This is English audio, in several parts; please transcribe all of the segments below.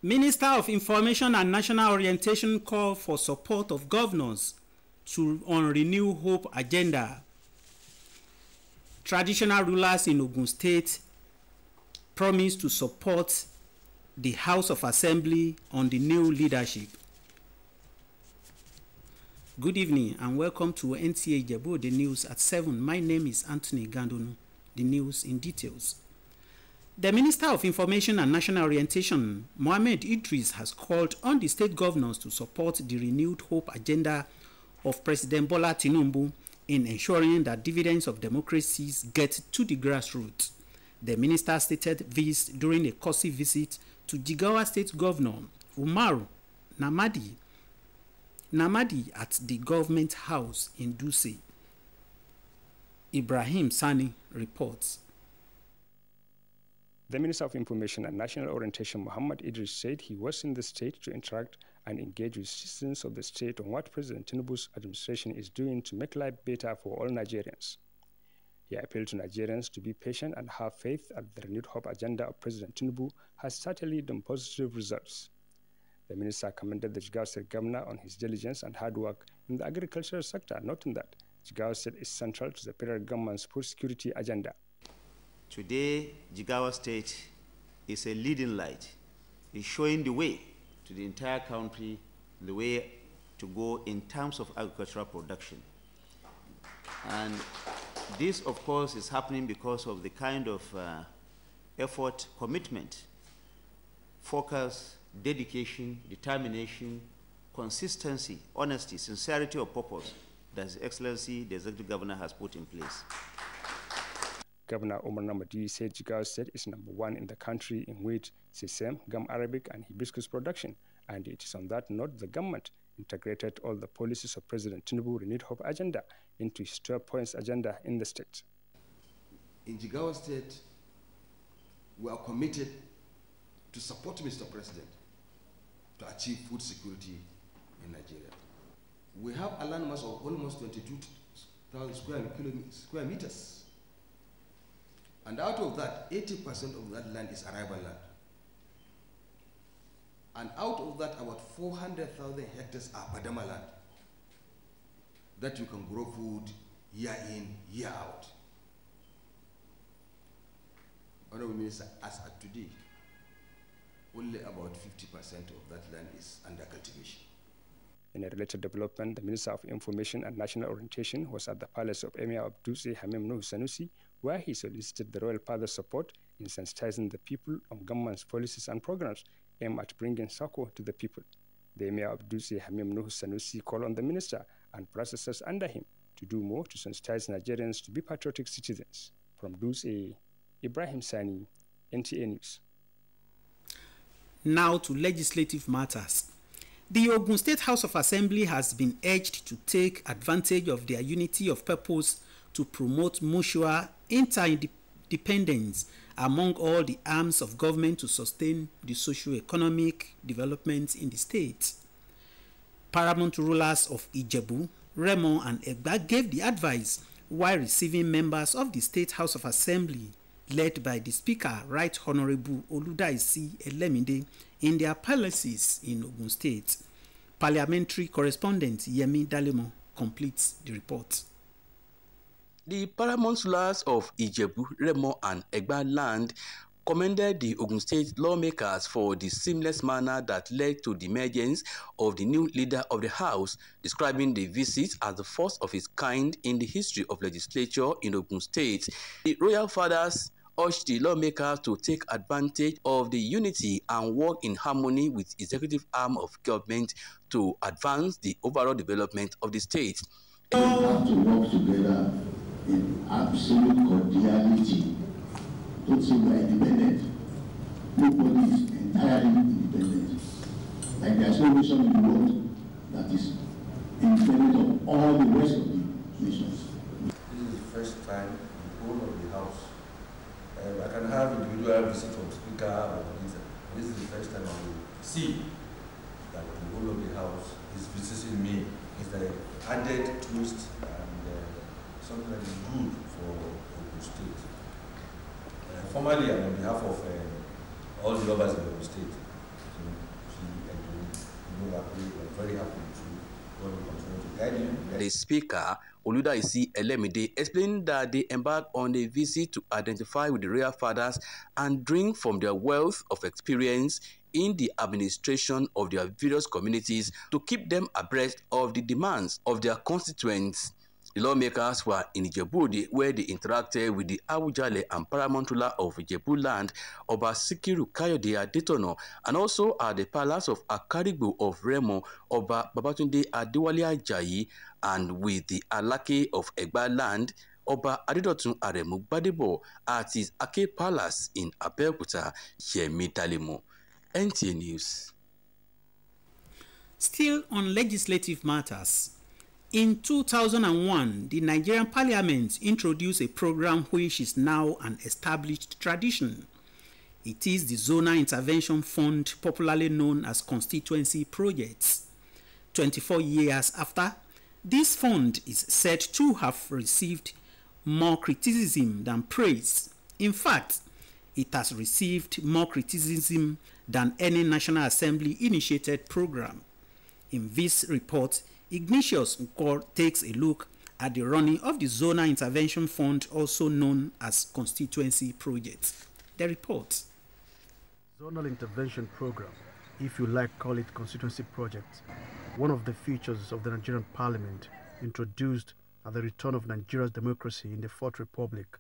Minister of Information and National Orientation called for support of governors on Renew Hope agenda. Traditional rulers in Ogun State promise to support the House of Assembly on the new leadership. Good evening and welcome to NTA Ijebu ode news at 7. My name is Anthony Gandonu. The news in details. The Minister of Information and National Orientation, Mohammed Idris, has called on the state governors to support the renewed hope agenda of President Bola Tinubu in ensuring that dividends of democracies get to the grassroots. The minister stated this during a courtesy visit to Jigawa State Governor Umaru Namadi at the government house in Dutse. Ibrahim Sani reports. The Minister of Information and National Orientation, Mohammed Idris, said he was in the state to interact and engage with citizens of the state on what President Tinubu's administration is doing to make life better for all Nigerians. He appealed to Nigerians to be patient and have faith that the renewed hope agenda of President Tinubu has certainly done positive results. The minister commended the Jigawa State Governor on his diligence and hard work in the agricultural sector, noting that Jigawa State is central to the federal government's food security agenda. Today, Jigawa State is a leading light. It's showing the way to the entire country, the way to go in terms of agricultural production. And this, of course, is happening because of the kind of effort, commitment, focus, dedication, determination, consistency, honesty, sincerity of purpose that His Excellency, the Executive Governor, has put in place. Governor Omar Namadi said Jigawa State is #1 in the country in wheat, sesame, gum arabic, and hibiscus production, and it is on that note the government integrated all the policies of President Tinubu renewed hope agenda into his 12 points agenda in the state. In Jigawa State, we are committed to support Mr. President to achieve food security in Nigeria. We have a landmass of almost 22,000 square meters. And out of that, 80% of that land is arable land. And out of that, about 400,000 hectares are Padama land that you can grow food year in, year out. Honorable Minister, as at today, only about 50% of that land is under cultivation. In a related development, the Minister of Information and National Orientation was at the palace of Emir of Dutse Hamim Nuhu Sanusi, where he solicited the royal father's support in sensitizing the people on government's policies and programs aimed at bringing succor to the people. The Emir of Dutse Hamim Nuhu Sanusi called on the minister and processors under him to do more to sensitize Nigerians to be patriotic citizens. From Dutse, Ibrahim Sani, NTA News. Now to legislative matters. The Ogun State House of Assembly has been urged to take advantage of their unity of purpose to promote mutual interdependence among all the arms of government to sustain the socio-economic development in the state. Paramount rulers of Ijebu, Remo, and Egba gave the advice while receiving members of the State House of Assembly led by the Speaker, Right Honorable Oludaisi Elemide, in their palaces in Ogun State. Parliamentary correspondent Yemi Dalemo completes the report. The paramount rulers of Ijebu, Remo, and Egba land commended the Ogun State lawmakers for the seamless manner that led to the emergence of the new leader of the House, describing the visit as the first of its kind in the history of legislature in Ogun State. The royal fathers urged the lawmakers to take advantage of the unity and work in harmony with the executive arm of government to advance the overall development of the state. We have to work together in absolute cordiality. Don't say we are independent. Nobody is entirely independent. Like there's no nation in the world that is independent of all the rest of the nations. This is the first time in the whole of the House. I can have individual visit from Speaker or Minister. This is the first time I will see that the whole of the House is visiting me. It's the added twist and something that is good for Ogun State. Formally, and on behalf of all the lovers in Ogun State, very happy to God will continue to guide you. The speaker, Oludaisi Elemide, explained that they embarked on a visit to identify with the royal fathers and drink from their wealth of experience in the administration of their various communities to keep them abreast of the demands of their constituents. The lawmakers were in Ijebu Ode, where they interacted with the Awujale and paramount ruler of Ijebu land, Oba Sikiru Kayode Adetono, and also at the palace of Akarigbo of Remo, Oba Babatunde Adewale Ajayi, and with the Alake of Egba land, Oba Adedotun Aremu Gbadebo, at his Ake Palace in Abeokuta. Yemi Talimo, NTA News. Still on legislative matters, in 2001, the Nigerian Parliament introduced a program which is now an established tradition. It is the Zonal Intervention Fund, popularly known as Constituency Projects. 24 years after, this fund is said to have received more criticism than praise. In fact, it has received more criticism than any National Assembly-initiated program. In this report, Ignatius Nkor takes a look at the running of the Zonal Intervention Fund, also known as Constituency Projects. The report. Zonal Intervention Program, if you like call it Constituency Project, one of the features of the Nigerian Parliament introduced at the return of Nigeria's democracy in the Fourth Republic.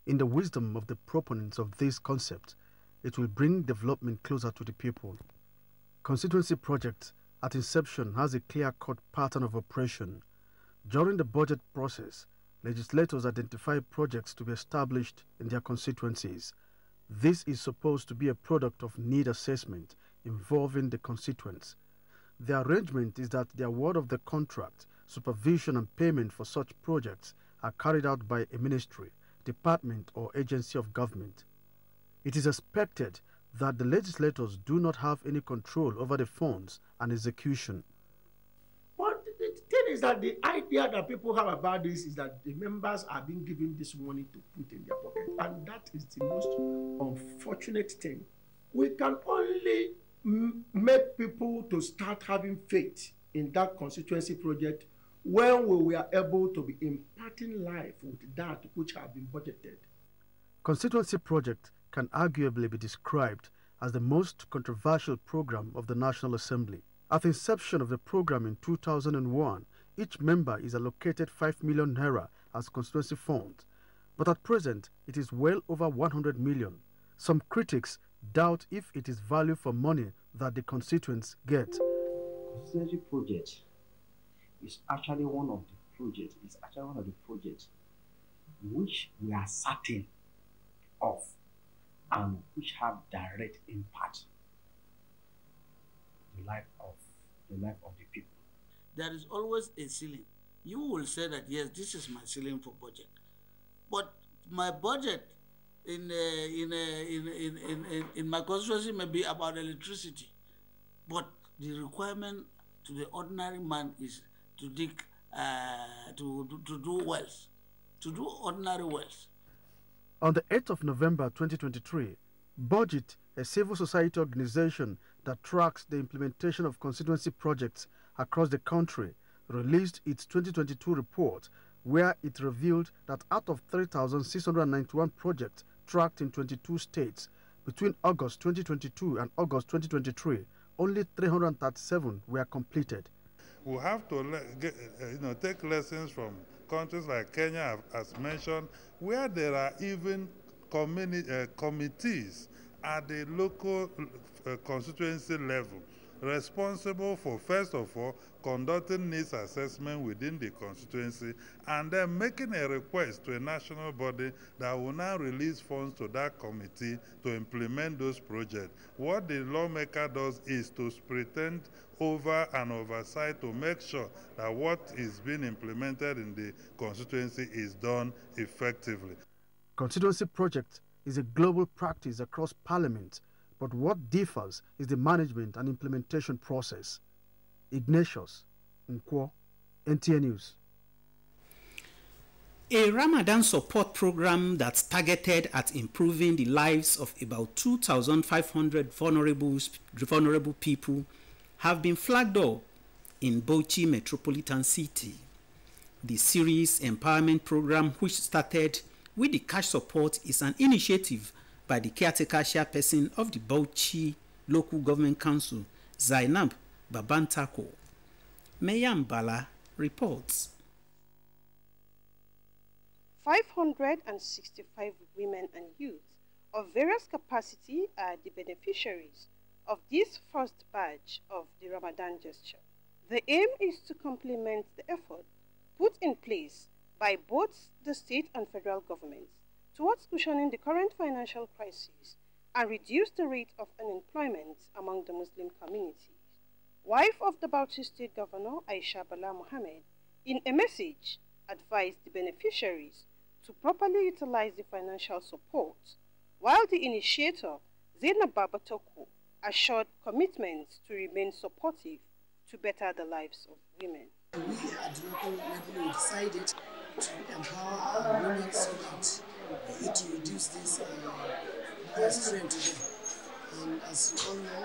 In the wisdom of the proponents of this concept, it will bring development closer to the people. Constituency Project at inception has a clear-cut pattern of operation. During the budget process, legislators identify projects to be established in their constituencies. This is supposed to be a product of need assessment involving the constituents. The arrangement is that the award of the contract, supervision and payment for such projects are carried out by a ministry, department or agency of government. It is expected that the legislators do not have any control over the funds and execution. But the thing is that the idea that people have about this is that the members are being given this money to put in their pocket, and that is the most unfortunate thing. We can only make people to start having faith in that constituency project when we are able to be imparting life with that which have been budgeted. Constituency project can arguably be described as the most controversial program of the National Assembly. At the inception of the program in 2001, each member is allocated 5 million naira as constituency fund, but at present it is well over 100 million. Some critics doubt if it is value for money that the constituents get. Constituency project is actually one of the projects which we are certain of and which have direct impact on the life of the people. There is always a ceiling. You will say that yes, this is my ceiling for budget, but my budget in my constituency may be about electricity, but the requirement to the ordinary man is to dig to do wells, to do ordinary wells. On the 8th of November 2023, Budget, a civil society organization that tracks the implementation of constituency projects across the country, released its 2022 report, where it revealed that out of 3,691 projects tracked in 22 states, between August 2022 and August 2023, only 337 were completed. We have to take lessons from countries like Kenya, as mentioned, where there are even committees at the local constituency level responsible for, first of all, conducting needs assessment within the constituency and then making a request to a national body that will now release funds to that committee to implement those projects. What the lawmaker does is to pretend over and oversight to make sure that what is being implemented in the constituency is done effectively. Constituency project is a global practice across Parliament, but what differs is the management and implementation process. Ignatius Nkor, NTA News. A Ramadan support program that's targeted at improving the lives of about 2,500 vulnerable people have been flagged up in Bauchi metropolitan city. The series empowerment program, which started with the cash support, is an initiative by the caretaker chairperson of the Bauchi Local Government Council, Zainab Babantako. Mayam Bala reports. 565 women and youth of various capacity are the beneficiaries of this first batch of the Ramadan gesture. The aim is to complement the effort put in place by both the state and federal governments towards cushioning the current financial crisis and reduce the rate of unemployment among the Muslim community. Wife of the Bauchi State Governor, Aisha Bala Mohammed, in a message, advised the beneficiaries to properly utilize the financial support, while the initiator, Zainab Babatoko, assured commitments to remain supportive to better the lives of women. We at the local level decided to empower our women so that it will reduce this strain to them. And as you all know,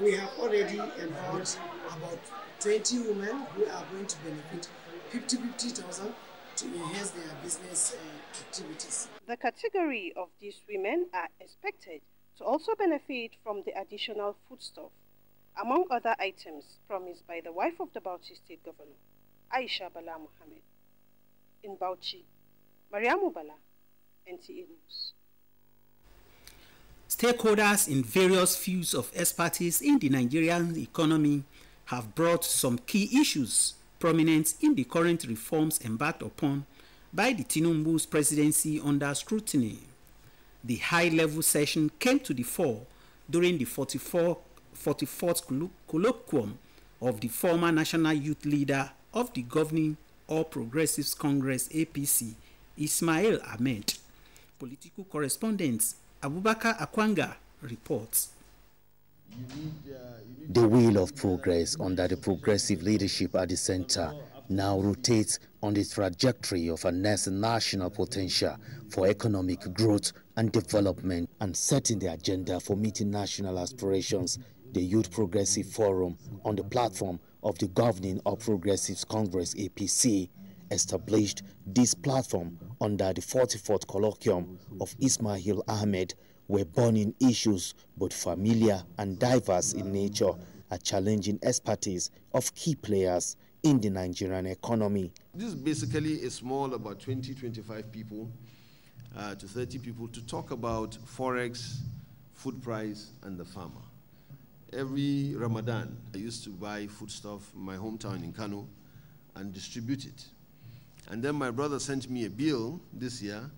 we have already empowered about 20 women who are going to benefit 50,000 to enhance their business activities. The category of these women are expected to also benefit from the additional foodstuff, among other items promised by the wife of the Bauchi State Governor, Aisha Bala Mohammed. In Bauchi, Mariamu Bala, NTA News. Stakeholders in various fields of expertise in the Nigerian economy have brought some key issues prominent in the current reforms embarked upon by the Tinubu's presidency under scrutiny. The high-level session came to the fore during the 44th colloquium of the former national youth leader of the governing All Progressives Congress APC, Ismail Ahmed. Political correspondent Abubakar Akwanga reports. The wheel of progress under the progressive leadership at the center now rotates on the trajectory of harnessing national potential for economic growth and development and setting the agenda for meeting national aspirations. The Youth Progressive Forum, on the platform of the governing All Progressives Congress APC, established this platform under the 44th colloquium of Ismail Ahmed, where burning issues, both familiar and diverse in nature, are challenging expertise of key players in the Nigerian economy. This is basically a small, about 20-25 people to 30 people to talk about forex, food price, and the farmer. Every Ramadan, I used to buy foodstuff in my hometown in Kano and distribute it. And then my brother sent me a bill this year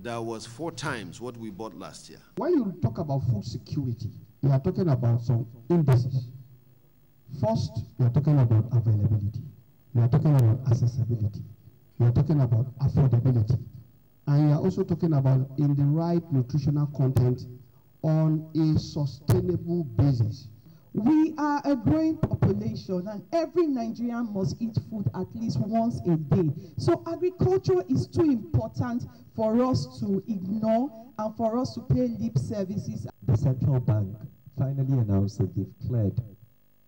that was 4 times what we bought last year. When you talk about food security, you are talking about some indices. First, you are talking about availability. You are talking about accessibility. You are talking about affordability. And you are also talking about in the right nutritional content on a sustainable basis. We are a growing population and every Nigerian must eat food at least once a day. So agriculture is too important for us to ignore and for us to pay lip services. The central bank finally announced that they've cleared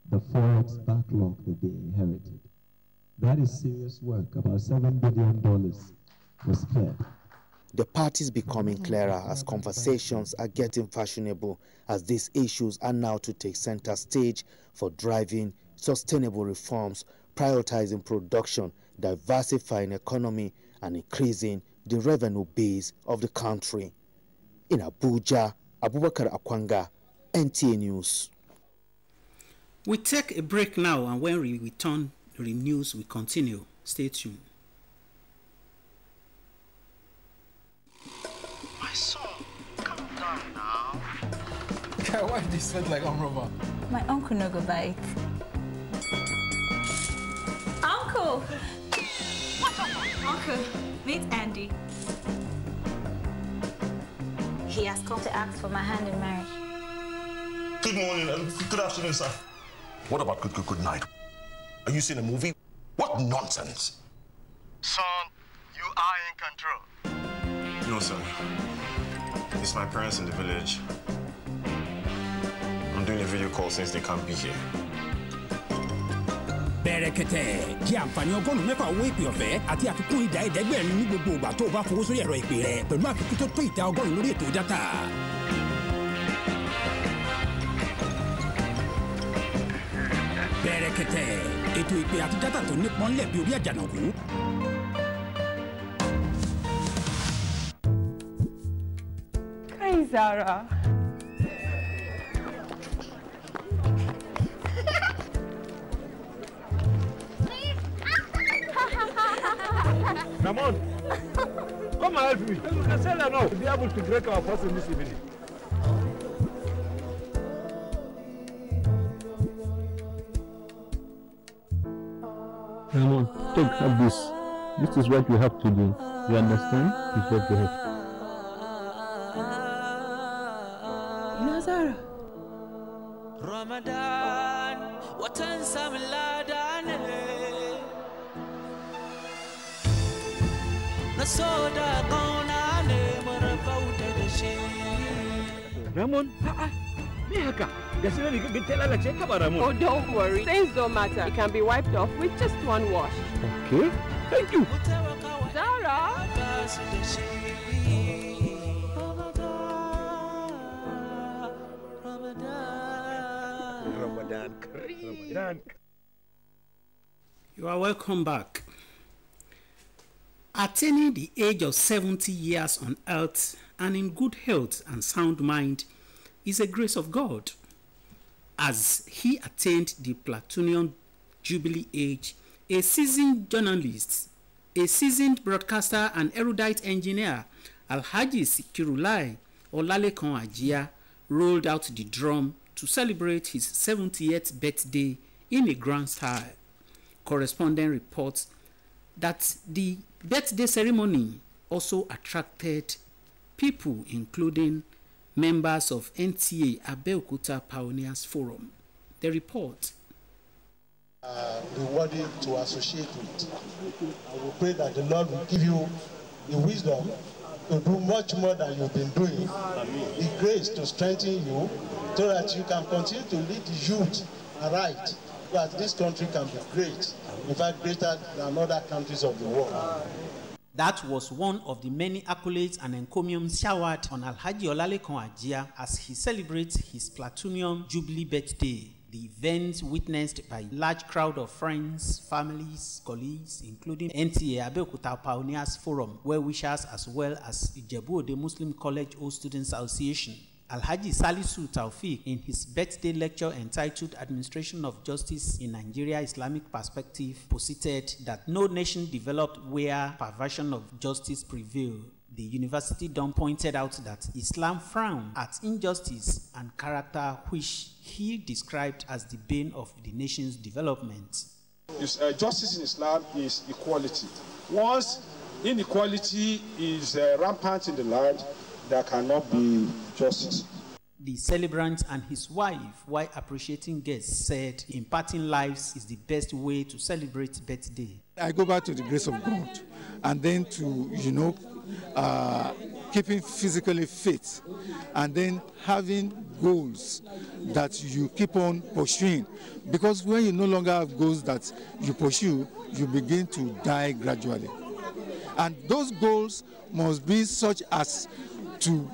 the forex backlog that they inherited. That is serious work. About $7 billion was cleared. The path is becoming clearer as conversations are getting fashionable, as these issues are now to take center stage for driving sustainable reforms, prioritizing production, diversifying economy, and increasing the revenue base of the country. In Abuja, Abubakar Akwanga, NTA News. We take a break now, and when we return, the news will continue. Stay tuned. My son, calm down now. Yeah, why do you sweat like I'm rubber? My uncle no go bike. Uncle! What's up? Uncle, meet Andy. He has come to ask for my hand in marriage. Good morning and good afternoon, sir. What about good night? Are you seeing a movie? What nonsense! Son, you are in control. No, sir. It's my parents in the village. I'm doing a video call call since they can't be here. Bẹ̀rẹ̀kẹ̀tẹ̀ jẹ́ àǹfààní ọgọ́rùn-ún mẹ́fà owó ìpè ọ̀fẹ́ àti àfikún ìdá ẹ̀ẹ́dẹ́gbẹ̀rin ní gbogbo ìgbà tó o bá fowó sórí ẹ̀rọ ìpè rẹ pẹ̀lú àfikún tó tó ìdá ọgọ́rùn-ún lórí ètò dátà. Bẹ̀rẹ̀kẹ̀tẹ̀ ètò ìpè àti dátà tó nípọn lẹ̀ bí orí àjànàkú. Hi, Zara. Ramon, come and help me. You can say that now. We'll be able to break our fast in this evening. Ramon, have this. This is what you have to do. You understand? This is what you have to do. Zara. Ramadan, watan samladane. Nasoda konane marabauta dashi. Ramon, me haka. Oh, don't worry. Stains don't matter. It can be wiped off with just one wash. Okay, thank you. Zara. Ramadan. You are welcome back. Attaining the age of 70 years on earth and in good health and sound mind is a grace of God. As he attained the Platinum Jubilee age, a seasoned journalist, a seasoned broadcaster and erudite engineer, Alhaji Sikirulai Olalekan Ajia rolled out the drum to celebrate his 70th birthday in a grand style. Correspondent reports that the birthday ceremony also attracted people including members of NTA Ijebu Pioneers Forum. The report. Rewarding to associate with. I will pray that the Lord will give you the wisdom to do much more than you've been doing, the grace to strengthen you so that you can continue to lead the youth aright, so that this country can be great, in fact greater than other countries of the world. That was one of the many accolades and encomiums showered on Alhaji Olalekan Ajia as he celebrates his Platinum Jubilee birthday. The event witnessed by a large crowd of friends, families, colleagues, including NTA Ijebu Pioneers Forum, well-wishers as well as Ijebu Ode Muslim College Old Students Association. Alhaji Salisu Taufik, in his birthday lecture entitled Administration of Justice in Nigeria Islamic Perspective, posited that no nation developed where perversion of justice prevailed. The university don pointed out that Islam frowned at injustice and character, which he described as the bane of the nation's development. Justice in Islam is equality. Once inequality is rampant in the land, there cannot be justice. The celebrant and his wife, while appreciating guests, said imparting lives is the best way to celebrate birthday. I go back to the grace of God and then to, keeping physically fit and then having goals that you keep on pursuing. Because when you no longer have goals that you pursue, you begin to die gradually. And those goals must be such as to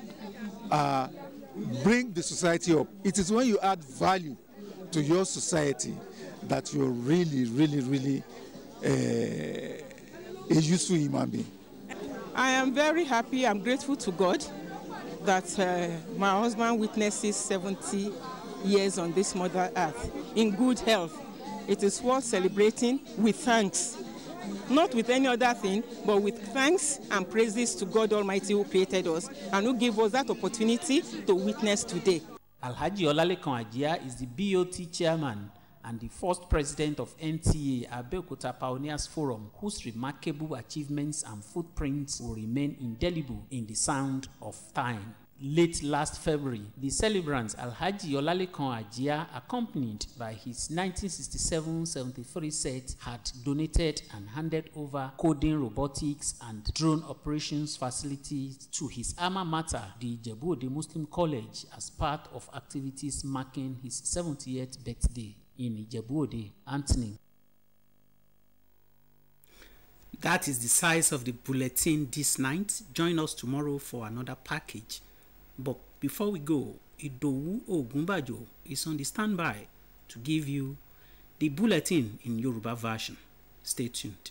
bring the society up. It is when you add value to your society that you're really a useful human being. I am very happy. I'm grateful to God that my husband witnesses 70 years on this Mother Earth in good health. It is worth celebrating with thanks. Not with any other thing, but with thanks and praises to God Almighty who created us and who gave us that opportunity to witness today. Alhaji Olalekan Ajia is the BOT chairman and the first president of NTA Ijebu Pioneers Forum, whose remarkable achievements and footprints will remain indelible in the sound of time. late last February, the celebrant Alhaji Olalekan Ajia, accompanied by his 1967-73 set, had donated and handed over coding, robotics and drone operations facilities to his alma mater, the Ijebu Ode Muslim College, as part of activities marking his 70th birthday in Ijebu Ode, Anthony. That is the size of the bulletin this night. Join us tomorrow for another package. But before we go, Idowu Ogunbajo is on the standby to give you the bulletin in Yoruba version. Stay tuned.